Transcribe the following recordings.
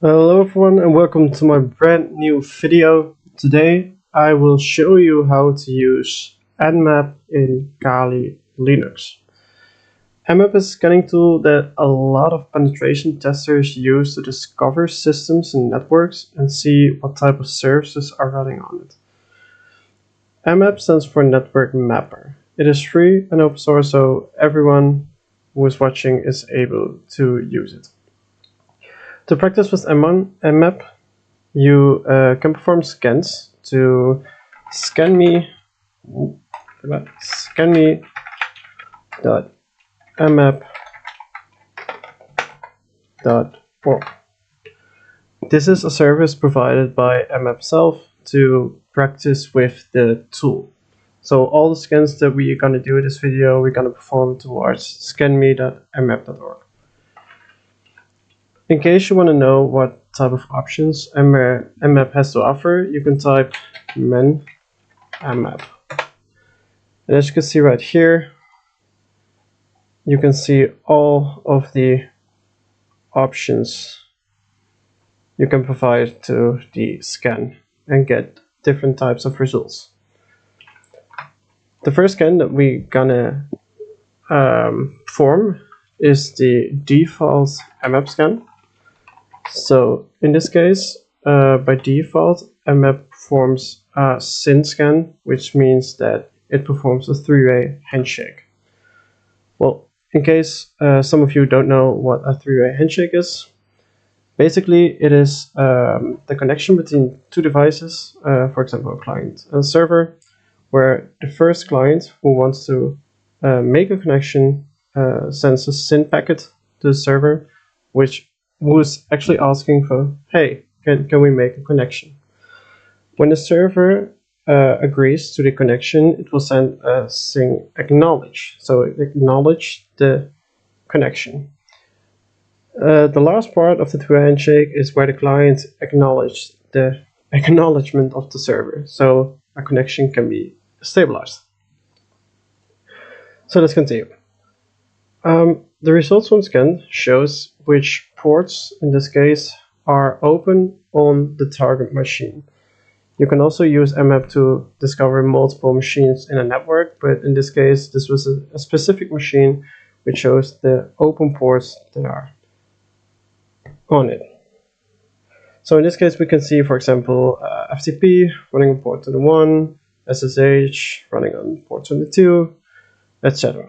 Hello everyone and welcome to my brand new video. Today I will show you how to use NMAP in Kali Linux. NMAP is a scanning tool that a lot of penetration testers use to discover systems and networks and see what type of services are running on it. NMAP stands for Network Mapper. It is free and open source, so everyone who is watching is able to use it. To practice with NMAP, you can perform scans to scan me dot mmap.org. This is a service provided by NMAP itself to practice with the tool. So all the scans that we are going to do in this video, we're going to perform towards scanme.mmap.org. In case you want to know what type of options NMAP has to offer, you can type men mmap. And as you can see right here, you can see all of the options you can provide to the scan and get different types of results. The first scan that we're gonna perform is the default mmap scan. So in this case, by default, NMAP performs a SYN scan, which means that it performs a three-way handshake. Well, in case some of you don't know what a three-way handshake is, basically it is the connection between two devices, for example, a client and a server, where the first client who wants to make a connection sends a SYN packet to the server, which was actually asking for, hey, can we make a connection? When the server agrees to the connection, it will send a SYN acknowledge. So it acknowledged the connection. The last part of the two handshake is where the client acknowledged the acknowledgement of the server. So a connection can be stabilized. So let's continue. The results from scan shows which ports, in this case, are open on the target machine. You can also use NMAP to discover multiple machines in a network, but in this case, this was a specific machine which shows the open ports that are on it. So in this case, we can see, for example, FTP running on port 21, SSH running on port 22, etc.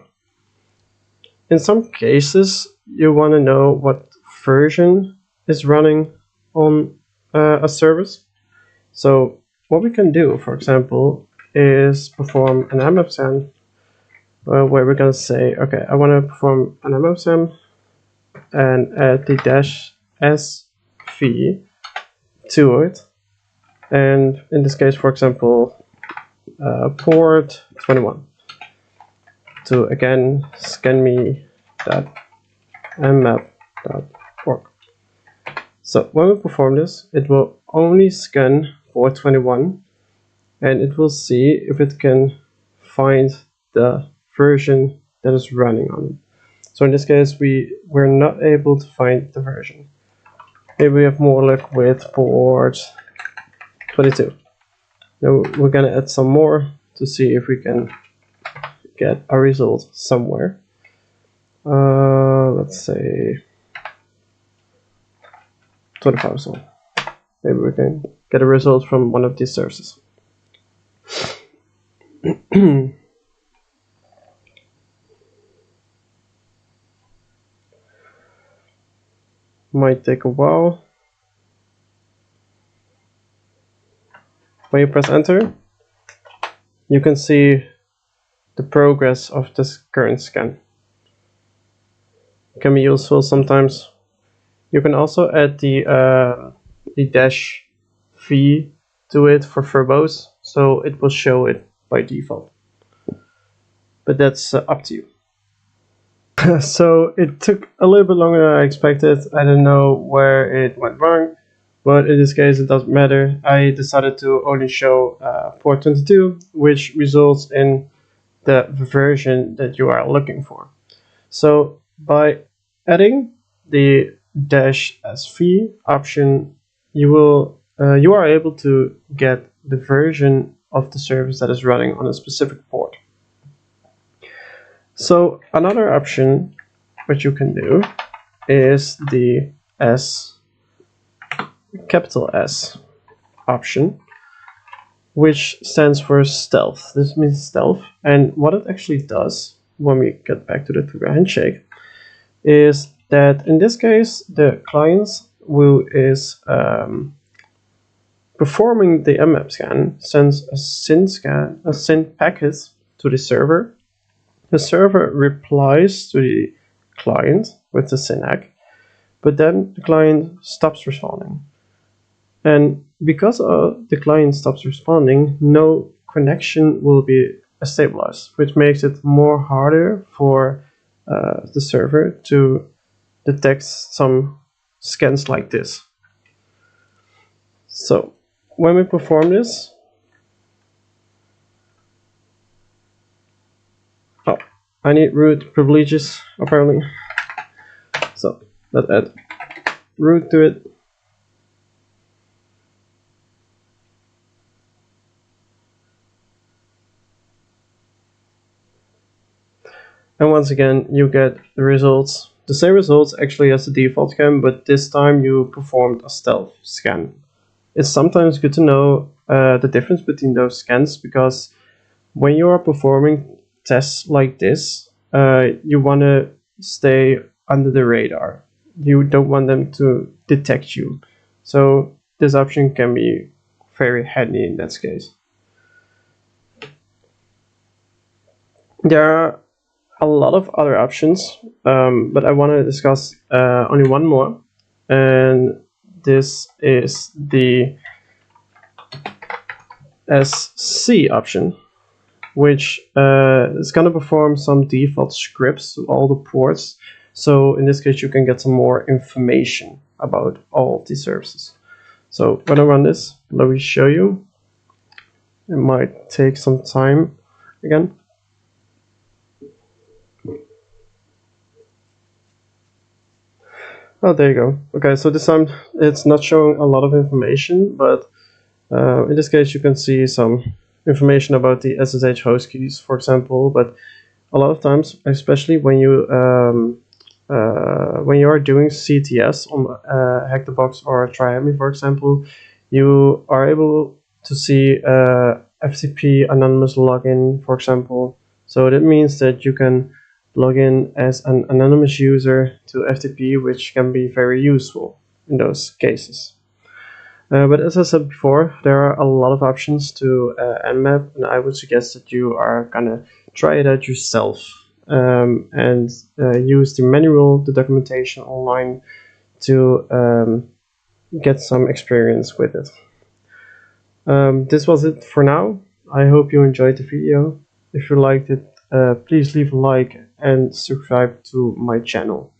In some cases, you want to know what version is running on a service. So what we can do, for example, is perform an mmap scan where we're going to say, okay, I want to perform an mmap scan and add the -sv to it. And in this case, for example, port 21. To again scan me.mmap.org. So when we perform this, it will only scan port 21 and it will see if it can find the version that is running on it. So in this case, we're not able to find the version. Maybe we have more luck with port 22. Now we're gonna add some more to see if we can get a result somewhere. Let's say 25 or so. Maybe we can get a result from one of these services. Might take a while. When you press enter, you can see the progress of this current scan. It can be useful sometimes. You can also add the -v to it for verbose, so it will show it by default. But that's up to you. So it took a little bit longer than I expected. I don't know where it went wrong, but in this case it doesn't matter. I decided to only show port 22, which results in the version that you are looking for. So by adding the -sv option, you are able to get the version of the service that is running on a specific port. So another option which you can do is the capital S option, which stands for stealth. This means stealth, and what it actually does when we get back to the Trigger handshake is that in this case the client is performing the NMAP scan, sends a SYN packet to the server. The server replies to the client with the SYN-ACK, but then the client stops responding. And because the client stops responding, no connection will be stabilized, which makes it more harder for the server to detect some scans like this. So when we perform this, I need root privileges apparently. So let's add root to it. And once again, you get the results, the same results actually as the default scan, but this time you performed a stealth scan. It's sometimes good to know the difference between those scans, because when you are performing tests like this, you want to stay under the radar. You don't want them to detect you. So this option can be very handy in that case. There are a lot of other options, but I want to discuss only one more, and this is the SC option, which is going to perform some default scripts to all the ports. So in this case, you can get some more information about all of these services. So when I run this, let me show you. It might take some time again. Oh, there you go. Okay, so this time it's not showing a lot of information, but in this case you can see some information about the SSH host keys, for example. But a lot of times, especially when you are doing CTS on Hack the Box or TryHack, for example, you are able to see FTP anonymous login, for example. So that means that you can log in as an anonymous user to FTP, which can be very useful in those cases. But as I said before, there are a lot of options to NMAP, and I would suggest that you are gonna try it out yourself and use the manual, the documentation online to get some experience with it. This was it for now. I hope you enjoyed the video. If you liked it, please leave a like and subscribe to my channel.